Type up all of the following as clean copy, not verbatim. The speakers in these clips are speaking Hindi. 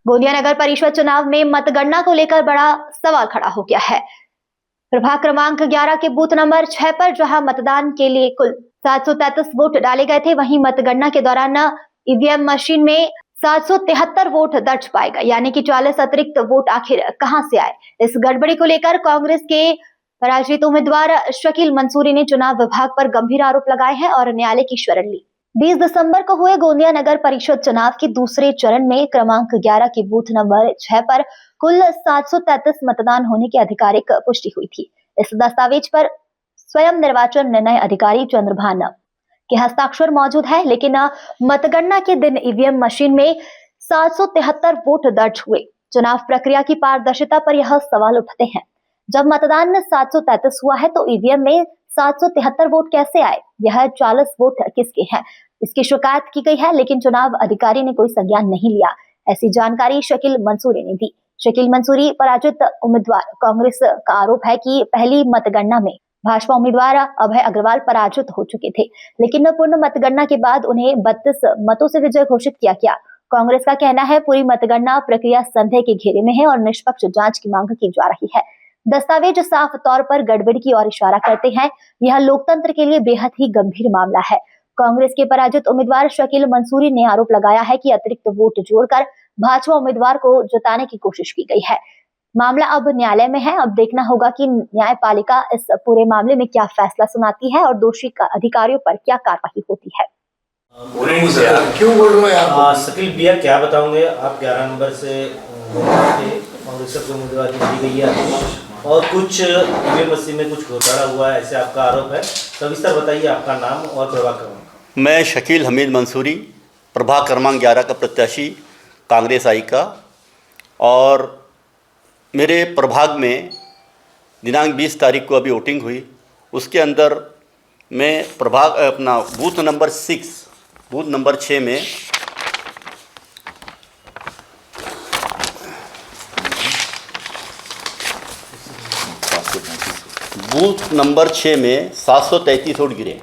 गोंदिया नगर परिषद चुनाव में मतगणना को लेकर बड़ा सवाल खड़ा हो गया है। प्रभाग क्रमांक 11 के बूथ नंबर 6 पर जहां मतदान के लिए कुल 733 वोट डाले गए थे, वहीं मतगणना के दौरान ईवीएम मशीन में 773 वोट दर्ज पाए गए, यानी कि 40 अतिरिक्त वोट आखिर कहां से आए। इस गड़बड़ी को लेकर कांग्रेस के पराजित उम्मीदवार शकील मंसूरी ने चुनाव विभाग पर गंभीर आरोप लगाए हैं और न्यायालय की शरण ली। 20 दिसंबर को हुए गोंदिया नगर परिषद चुनाव के दूसरे चरण में क्रमांक 11 के बूथ नंबर 6 पर कुल 733 मतदान होने की आधिकारिक पुष्टि हुई थी। इस दस्तावेज पर स्वयं निर्वाचन निर्णय अधिकारी चंद्रभान के हस्ताक्षर मौजूद है, लेकिन मतगणना के दिन ईवीएम मशीन में 773 वोट दर्ज हुए। चुनाव प्रक्रिया की पारदर्शिता पर यह सवाल उठते हैं। जब मतदान 733 हुआ है तो ईवीएम में 773 वोट कैसे आए? यह 40 वोट किसके हैं? इसकी शिकायत की गई है, लेकिन चुनाव अधिकारी ने कोई संज्ञान नहीं लिया। ऐसी जानकारी शकील मंसूरी ने दी। शकील मंसूरी पराजित उम्मीदवार। कांग्रेस का आरोप है कि पहली मतगणना में भाजपा उम्मीदवार अभय अग्रवाल पराजित हो चुके थे, लेकिन पूर्ण मतगणना के बाद उन्हें 32 मतों से विजय घोषित किया गया। कांग्रेस का कहना है पूरी मतगणना प्रक्रिया संदेह के घेरे में है और निष्पक्ष जांच की मांग की जा रही है। दस्तावेज साफ तौर पर गड़बड़ी की ओर इशारा करते हैं। यह लोकतंत्र के लिए बेहद ही गंभीर मामला है। कांग्रेस के पराजित उम्मीदवार शकील मंसूरी ने आरोप लगाया है कि अतिरिक्त वोट जोड़कर भाजपा उम्मीदवार को जिताने की कोशिश की गई है। मामला अब न्यायालय में है। अब देखना होगा कि न्यायपालिका इस पूरे मामले में क्या फैसला सुनाती है और दोषी अधिकारियों पर क्या कार्रवाई होती है। क्यों बोल रहे हैं आप? शकील भैया क्या बताओगे, आप 11 नंबर से कांग्रेस के उम्मीदवार दी गई है और कुछ ईवीएम मशीन में कुछ घोटाला हुआ है, ऐसे आपका आरोप है। सविस्तर बताइए आपका नाम और प्रभाग क्रमांक। मैं शकील हमीद मंसूरी, प्रभाग क्रमांक 11 का प्रत्याशी कांग्रेस आई का, और मेरे प्रभाग में दिनांक 20 तारीख को अभी वोटिंग हुई। उसके अंदर मैं प्रभाग अपना बूथ नंबर 6 में बूथ नंबर 6 में 733 वोट गिरे।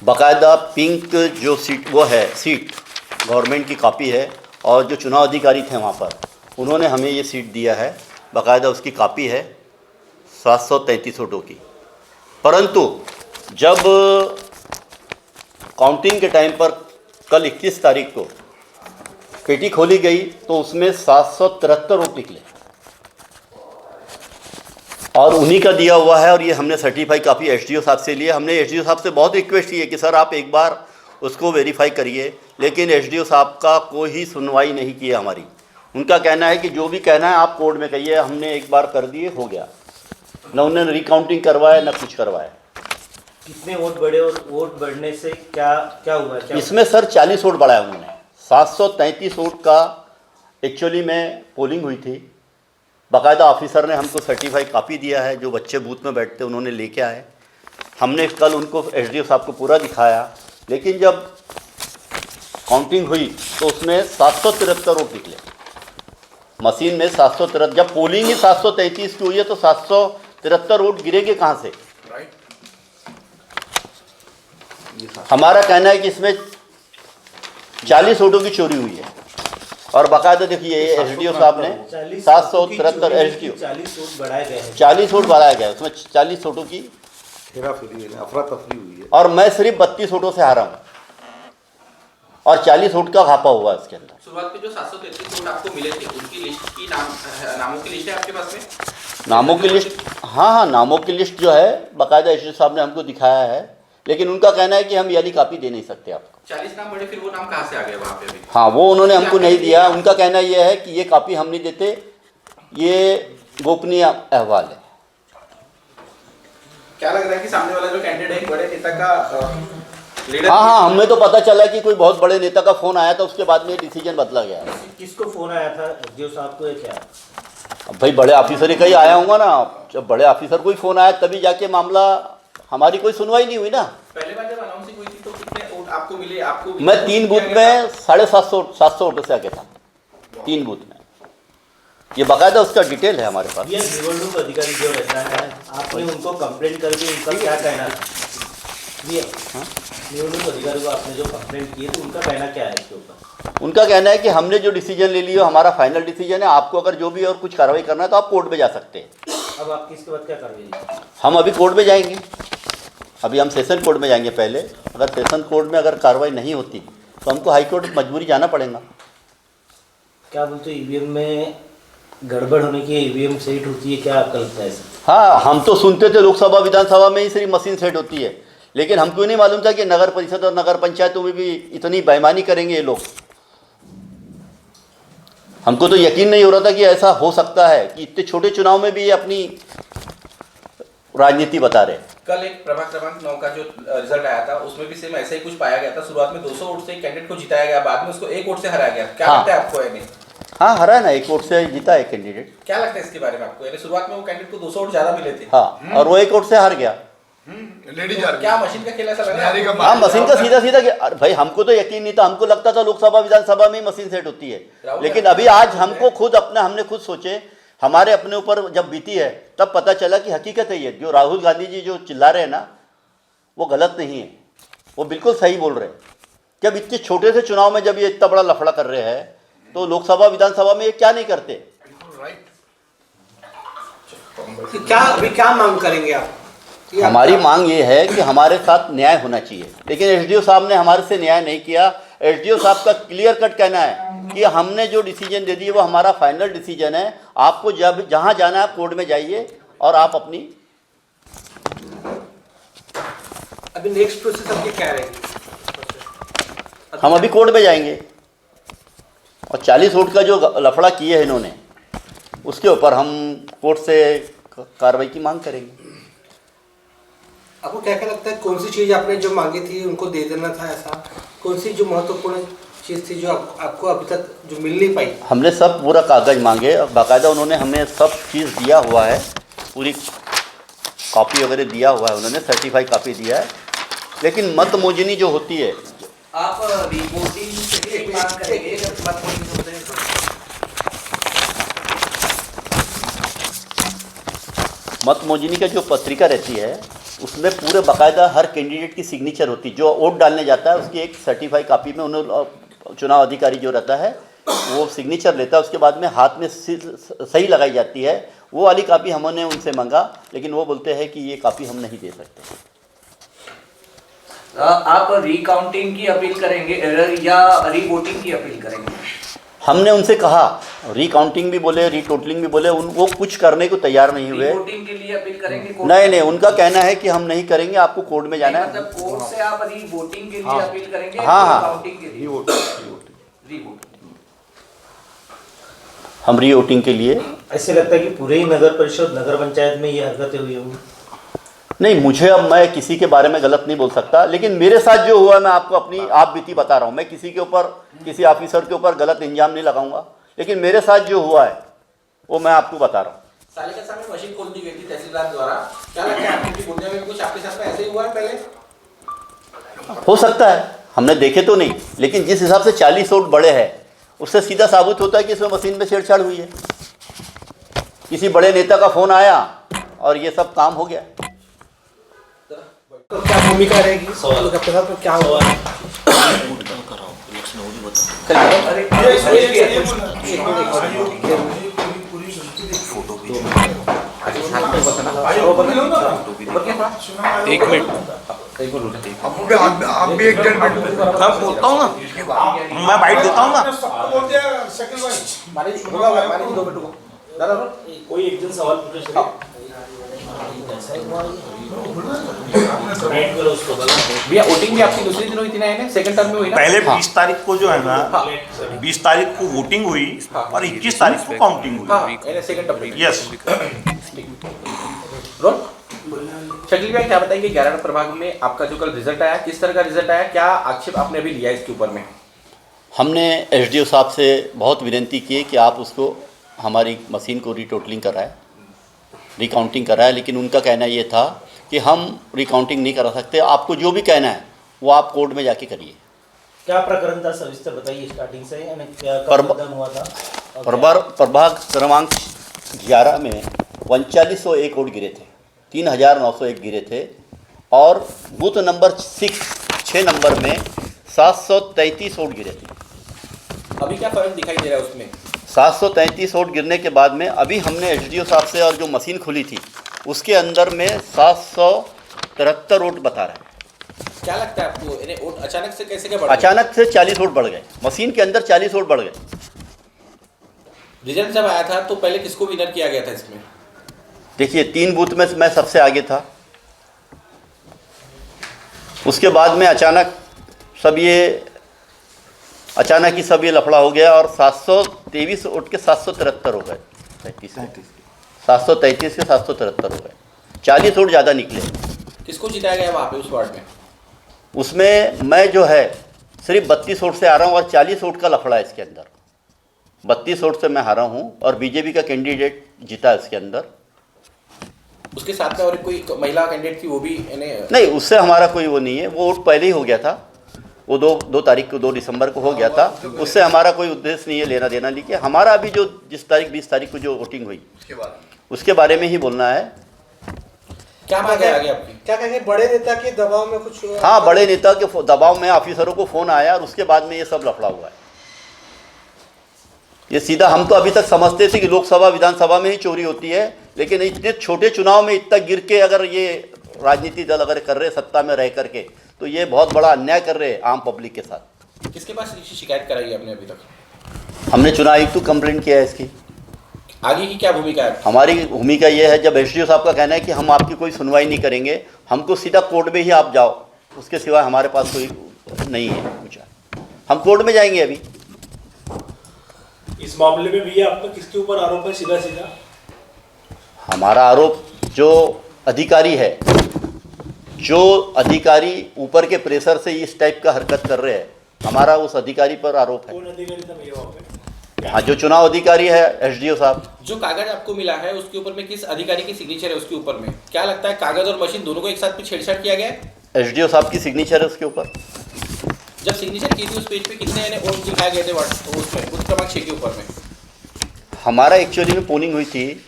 बाकायदा पिंक जो सीट वो है, सीट गवर्नमेंट की कॉपी है, और जो चुनाव अधिकारी थे वहाँ पर उन्होंने हमें ये सीट दिया है, बाकायदा उसकी कॉपी है 733 वोटों की। परंतु जब काउंटिंग के टाइम पर कल 21 तारीख को पेटी खोली गई तो उसमें 773 वोट निकले और उन्हीं का दिया हुआ है। और ये हमने सर्टिफाई काफ़ी एसडीओ साहब से लिए। हमने एसडीओ साहब से बहुत रिक्वेस्ट की है कि सर आप एक बार उसको वेरीफाई करिए, लेकिन एसडीओ साहब का कोई सुनवाई नहीं की हमारी। उनका कहना है कि जो भी कहना है आप कोर्ट में कहिए, हमने एक बार कर दिए, हो गया। न उन्होंने रिकाउंटिंग करवाया न कुछ करवाया। कितने वोट बढ़े और वोट बढ़ने से क्या क्या हुआ? इसमें सर 40 वोट बढ़ाया उन्होंने। 733 वोट का एक्चुअली में पोलिंग हुई थी। बाकायदा ऑफिसर ने हमको सर्टिफाई कॉपी दिया है, जो बच्चे बूथ में बैठते उन्होंने लेके आए। हमने कल उनको एसडीओ साहब को पूरा दिखाया, लेकिन जब काउंटिंग हुई तो उसमें 773 वोट निकले मशीन में। 773, जब पोलिंग ही 733 की हुई है तो 773 वोट गिरेंगे कहाँ से? हमारा कहना है कि इसमें 40 वोटों की चोरी हुई है। और बाकायदा देखिए एसडीओ साहब ने 773 एसडीओ 40 वोट बढ़ाए गए हैं। 40 वोट बढ़ाया गया, उसमें 40 वोटों की अफरा तफरी हुई है और मैं सिर्फ 32 वोटों से हारा हूँ और 40 वोट का घापा हुआ इसके अंदर। शुरुआत में जो 733 वोट आपको मिले थे उनकी लिस्ट की नामों की लिस्ट है आपके पास में? नामों की लिस्ट, हाँ, नामों की लिस्ट जो है बाकायदा एसडीओ साहब ने हमको दिखाया है, लेकिन उनका कहना है कि हम याली कॉपी दे नहीं सकते आपको। 40 नाम बढ़े, फिर वो नाम कहाँ से आ गए वहाँ पे अभी? हाँ, वो उन्होंने हमको नहीं दिया। उनका कहना यह है कि ये कॉपी हम नहीं देते, ये गोपनीय अहवाल है। क्या लग रहा है कि सामने वाला जो कैंडिडेट है बड़े नेता का लीडर? हाँ, हमें तो पता चला कि कोई बहुत बड़े नेता का फ़ोन आया था, उसके बाद में डिसीजन बदला गया। किसको फोन आया था? एसडीओ साहब को? क्या अब भाई बड़े ऑफिसर का ही आया होगा ना। जब बड़े ऑफिसर को ही फ़ोन आया तभी जाके मामला, हमारी कोई सुनवाई नहीं हुई ना। पहले बार जब अनाउंसिंग हुई थी तो कितने वोट आपको मिले? आपको मैं 3 बूथ में 750 वोटों से आगे था, 3 बूथ में। ये बाकायदा उसका डिटेल है हमारे पास। ये निवडणूक अधिकारी जो रहता है, आपने उनको कंप्लेंट करके उनका क्या कहना था? निवडणूक अधिकारी को आपने जो कंप्लेंट की है तो उनका कहना क्या है इसके ऊपर? उनका कहना है कि हमने जो डिसीजन ले लिया हमारा फाइनल डिसीजन है, आपको अगर जो भी और कुछ कार्रवाई करना है तो आप कोर्ट में जा सकते हैं। अब आपकी इसके बाद क्या कार्रवाई? हम अभी कोर्ट में जाएंगे, अभी हम सेशन कोर्ट में जाएंगे पहले। अगर सेशन कोर्ट में अगर कार्रवाई नहीं होती तो हमको हाई कोर्ट मजबूरी जाना पड़ेगा। क्या बोलते ईवीएम में गड़बड़ होने की, ईवीएम सेट होती है, क्या आपका लगता है सर? हाँ, हम तो सुनते थे लोकसभा विधानसभा में ही सिर्फ मशीन सेट होती है, लेकिन हमको नहीं मालूम था कि नगर परिषद और नगर पंचायतों में भी इतनी बेईमानी करेंगे ये लोग। हमको तो यकीन नहीं हो रहा था कि ऐसा हो सकता है कि इतने छोटे चुनाव में भी ये अपनी राजनीति बता रहे। कल एक प्रभाग क्रमांक 9 का जो रिजल्ट आया था उसमें भी सेम ऐसा ही कुछ पाया गया था। शुरुआत में 200 वोट से एक कैंडिडेट को जिताया गया, बाद में उसको 1 वोट से हराया गया। क्या लगता है आपको? यानी हाँ, हरा है ना, 1 वोट से जीता है कैंडिडेट। क्या लगता है इसके बारे में आपको? यानी शुरुआत में वो कैंडिडेट को 200 वोट ज्यादा मिले थे। हाँ, और वो 1 वोट से हार गया। क्या मशीन का खेल ऐसा लग रहा है? हाँ, मशीन का सीधा भाई हमको तो यकीन नहीं था। हमको लगता था लोकसभा विधानसभा में ही मशीन सेट होती है, लेकिन अभी आज हमको खुद हमने खुद सोचे, हमारे अपने ऊपर जब बीती है तब पता चला कि हकीकत है ये जो राहुल गांधी जी जो चिल्ला रहे हैं ना, वो गलत नहीं है, वो बिल्कुल सही बोल रहे हैं। जब इतने छोटे से चुनाव में जब ये इतना बड़ा लफड़ा कर रहे हैं तो लोकसभा विधानसभा में ये क्या नहीं करते। क्या मांग करेंगे आप? हमारी मांग ये है कि हमारे साथ न्याय होना चाहिए, लेकिन एसडीओ साहब ने हमारे से न्याय नहीं किया। एसडीओ साहब का क्लियर कट कहना है कि हमने जो डिसीजन दे दिया वो हमारा फाइनल डिसीजन है। आपको जब जहां जाना है आप कोर्ट में जाइए और आप अपनी अभी नेक्स्ट प्रोसेस आपकी क्या रहेगी? हम अभी कोर्ट में जाएंगे और 40 वोट का जो लफड़ा किए हैं इन्होंने, उसके ऊपर हम कोर्ट से कार्रवाई की मांग करेंगे। आपको क्या क्या लगता है, कौन सी चीज़ आपने जो मांगी थी उनको दे देना था? ऐसा कौन सी जो महत्वपूर्ण चीज़ थी जो आपको अभी तक जो मिल नहीं पाई? हमने सब पूरा कागज़ मांगे और बाकायदा उन्होंने हमें सब चीज़ दिया हुआ है, पूरी कॉपी वगैरह दिया हुआ है, उन्होंने सर्टिफाइड कॉपी दिया है। लेकिन मतमोजनी जो होती है, आप रिपोर्टिंग के लिए मांग करेंगे? मतमोजनी का जो पत्रिका रहती है उसमें पूरे बाकायदा हर कैंडिडेट की सिग्नेचर होती है। जो वोट डालने जाता है उसकी एक सर्टिफाइड कॉपी में उन्होंने चुनाव अधिकारी जो रहता है वो सिग्नेचर लेता है, उसके बाद में हाथ में सही लगाई जाती है। वो वाली कॉपी हमने उनसे मांगा, लेकिन वो बोलते हैं कि ये कॉपी हम नहीं दे सकते। आप रिकाउंटिंग की अपील करेंगे या रीवोटिंग की अपील करेंगे? हमने उनसे कहा, रिकाउंटिंग भी बोले, रीटोटलिंग भी बोले, वो कुछ करने को तैयार नहीं हुए। रिवोटिंग के लिए अपील करेंगे? नहीं, उनका कहना है कि हम नहीं करेंगे, आपको कोर्ट में जाना है। मतलब कोर्ट से आप रिवोटिंग के लिए अपील करेंगे? हाँ, रिकाउंटिंग के लिए? रिवोटिंग। हम रीवोटिंग के लिए। ऐसे लगता है कि पूरे ही नगर परिषद नगर पंचायत में ये हरकतें हुई होंगी। नहीं, मुझे अब मैं किसी के बारे में गलत नहीं बोल सकता, लेकिन मेरे साथ जो हुआ मैं आपको अपनी आप बीती बता रहा हूँ। मैं किसी के ऊपर, किसी ऑफिसर के ऊपर गलत इंजाम नहीं लगाऊंगा, लेकिन मेरे साथ जो हुआ है वो मैं आपको बता रहा हूँ। साले के सामने मशीन खोल दी गई थी तहसीलदार द्वारा। क्या लगता है आपकी बुनिया में कुछ आपके साथ में ऐसे ही हुआ है पहले? हो सकता है, हमने देखे तो नहीं, लेकिन जिस हिसाब से 40 वोट बड़े हैं उससे सीधा साबित होता है कि इसमें मशीन में छेड़छाड़ हुई है। किसी बड़े नेता का फोन आया और ये सब काम हो गया। तो क्या भूमिका रहेगी आपके साथ? क्या हुआ? एक मिनट आप भी 1-1.5 मिनट मैं बोलता हूँ ना, मैं बाइट देता हूँ ना। कोई एक दिन सवाल पूछे भैया, वोटिंग भी आपकी दूसरी दिन हुई थी ना? सेकंड टर्म में हुई ना? पहले 20 तारीख को जो है ना, 20 तारीख को वोटिंग हुई और 21 तारीख को काउंटिंग हुई। सेकंड टर्म में। यस। रोल शकील भाई, क्या बताएंगे 11 प्रभाग में आपका जो कल रिजल्ट आया, किस तरह का रिजल्ट आया? क्या आक्षेप आपने अभी लिया इसके ऊपर में? हमने एसडीओ साहब से बहुत विनती की कि आप उसको हमारी मशीन को रीटोटलिंग कराएं, रिकाउंटिंग कराएं, लेकिन उनका कहना ये था कि हम रिकाउंटिंग नहीं करा सकते, आपको जो भी कहना है वो आप कोर्ट में जाके करिए। क्या प्रकरण था सविस्तर बताइए स्टार्टिंग से, यानी क्या मतदान हुआ था? प्रभाग क्रमांक 11 में 3901 वोट गिरे थे, 3901 गिरे थे और बूथ नंबर 6 नंबर में 733 वोट गिरे थे। अभी क्या फर्क दिखाई दे रहा है उसमें? 733 वोट गिरने के बाद में अभी हमने एसडीओ साहब से और जो मशीन खुली थी उसके अंदर में 773 वोट बता रहा है। क्या लगता है आपको, इन्हें वोट अचानक से कैसे क्या बढ़ गए? अचानक से 40 वोट बढ़ गए, मशीन के अंदर 40 वोट बढ़ गए। रिजल्ट जब आया था तो पहले किसको विनर किया गया था इसमें? देखिए 3 बूथ में मैं सबसे आगे था, उसके बाद में अचानक ही सब ये लफड़ा हो गया और 723 वोट के 773 हो गए, 733 के 773 हो गए, 40 वोट ज़्यादा निकले। किसको जिताया गया वहाँ पे उस वार्ड में? उसमें मैं जो है सिर्फ 32 वोट से आ रहा हूँ और 40 वोट का लफड़ा है इसके अंदर। 32 वोट से मैं हारा हूँ और बीजेपी का कैंडिडेट जीता इसके अंदर। उसके साथ में और कोई महिला कैंडिडेट थी, वो भी इन्हें नहीं, उससे हमारा कोई वो नहीं है, वो वोट पहले ही हो गया था, वो 2 तारीख को 2 दिसंबर को हो गया था, उससे हमारा कोई उद्देश्य नहीं है लेना देना। लेकिन हमारा अभी जो जिस तारीख 20 तारीख को जो वोटिंग हुई उसके बारे में ही बोलना है। क्या मांग है आगे आपकी? क्या कहेंगे, बड़े नेता के दबाव में कुछ? हाँ, बड़े नेता के दबाव में ऑफिसरों को फ़ोन आया और उसके बाद में ये सब लफड़ा हुआ है। ये सीधा, हम तो अभी तक समझते थे कि लोकसभा विधानसभा में ही चोरी होती है, लेकिन इतने छोटे चुनाव में इतना गिर के अगर ये राजनीति दल अगर कर रहे सत्ता में रह करके, तो ये बहुत बड़ा अन्याय कर रहे हैं आम पब्लिक के साथ। किसके पास शिकायत कराई है आपने अभी तक? हमने चुनाव आयुक्त को कंप्लेंट किया है इसकी। आगे की क्या भूमिका है? हमारी भूमिका ये है, जब एसडीओ साहब का कहना है कि हम आपकी कोई सुनवाई नहीं करेंगे, हमको सीधा कोर्ट में ही आप जाओ, उसके सिवा हमारे पास कोई नहीं है पूछा, हम कोर्ट में जाएंगे। अभी इस मामले में भी आपका किसके ऊपर आरोप है? सीधा सीधा हमारा आरोप जो अधिकारी है, जो अधिकारी ऊपर के प्रेशर से इस टाइप का हरकत कर रहे हैं, हमारा उस अधिकारी पर आरोप है। कौन अधिकारी था भैया वहाँ पे? हाँ, जो चुनाव अधिकारी है एसडीओ साहब। जो कागज आपको मिला है उसके ऊपर में किस अधिकारी की सिग्नेचर है? उसके ऊपर में क्या लगता है, कागज और मशीन दोनों को एक साथ में छेड़छाड़ किया गया है? एसडीओ साहब की सिग्नेचर है उसके ऊपर। जब सिग्नेचर की थी उस पेज पे कितने वोट दिखाए गए थे उसमें, बूथ क्रमांक 6 के ऊपर में? हमारा एक्चुअली में पोलिंग हुई थी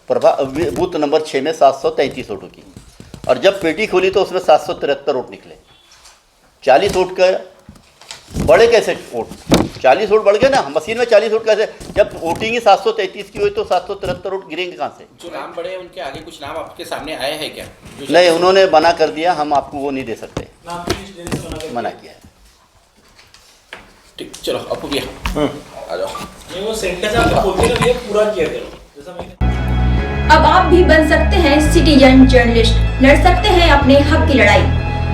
बूथ नंबर 6 में 733 वोटों की, और जब पेटी खोली तो उसमें 773 वोट निकले। 40 वोट का बढ़े कैसे वोट? 40 वोट बढ़ गए ना, मशीन में 40 वोट कैसे? जब वोटिंग ही 733 की हुई तो 773 वोट गिरेंगे कहाँ से? जो नाम बढ़े उनके आगे कुछ नाम आपके सामने आए हैं क्या? नहीं, उन्होंने मना कर दिया, हम आपको वो नहीं दे सकते, नाम की लिस्ट देने से मना किया है। ठीक, चलो अपू भैया आ जाओ। ये वो सेंटेंस आपने बोलते ना भैया पूरा किया करो, जैसा मैंने। अब आप भी बन सकते हैं सिटीजन जर्नलिस्ट, लड़ सकते हैं अपने हक की लड़ाई।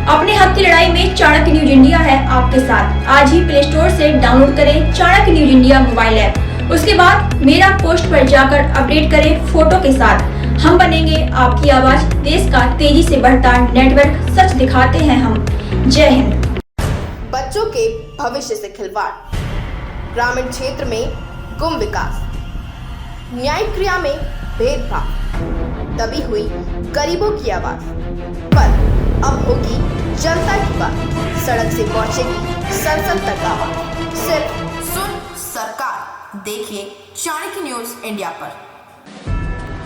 अपने हक की लड़ाई में चाणक्य न्यूज इंडिया है आपके साथ। आज ही प्ले स्टोर से डाउनलोड करें Chanakya news India mobile app. उसके बाद मेरा पोस्ट पर जाकर अपडेट करें फोटो के साथ। हम बनेंगे आपकी आवाज, देश का तेजी से बढ़ता नेटवर्क, सच दिखाते हैं हम। जय हिंद। बच्चों के भविष्य से खिलवाड़, ग्रामीण क्षेत्र में गुम विकास, न्यायिक क्रिया में भेदभाव, दबी हुई गरीबों की आवाज, पर अब होगी जनता की बात। सड़क से पहुंचेगी संसद तक आवाज। सिर्फ सुन सरकार, देखिए चाणक्य न्यूज इंडिया पर।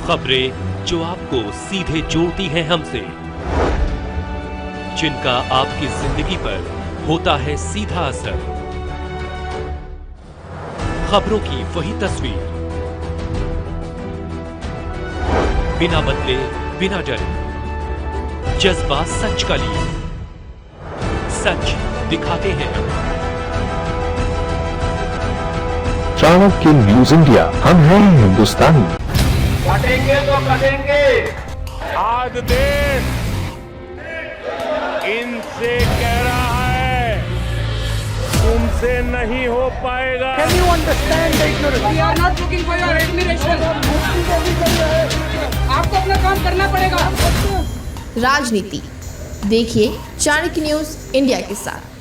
खबरें जो आपको सीधे जोड़ती हैं हमसे, जिनका आपकी जिंदगी पर होता है सीधा असर। खबरों की वही तस्वीर, बिना बदले बिना डरे, जज्बा सच का लिए, सच दिखाते हैं। चाणक्य न्यूज इंडिया, हम हैं हिंदुस्तानी। कटेंगे तो कटेंगे। आज देश इनसे कह रहा है तुमसे नहीं हो पाएगा। Can you understand the ignorance? We are not looking for your admiration. आपको अपना काम करना पड़ेगा। राजनीति देखिए चाणक्य न्यूज इंडिया के साथ।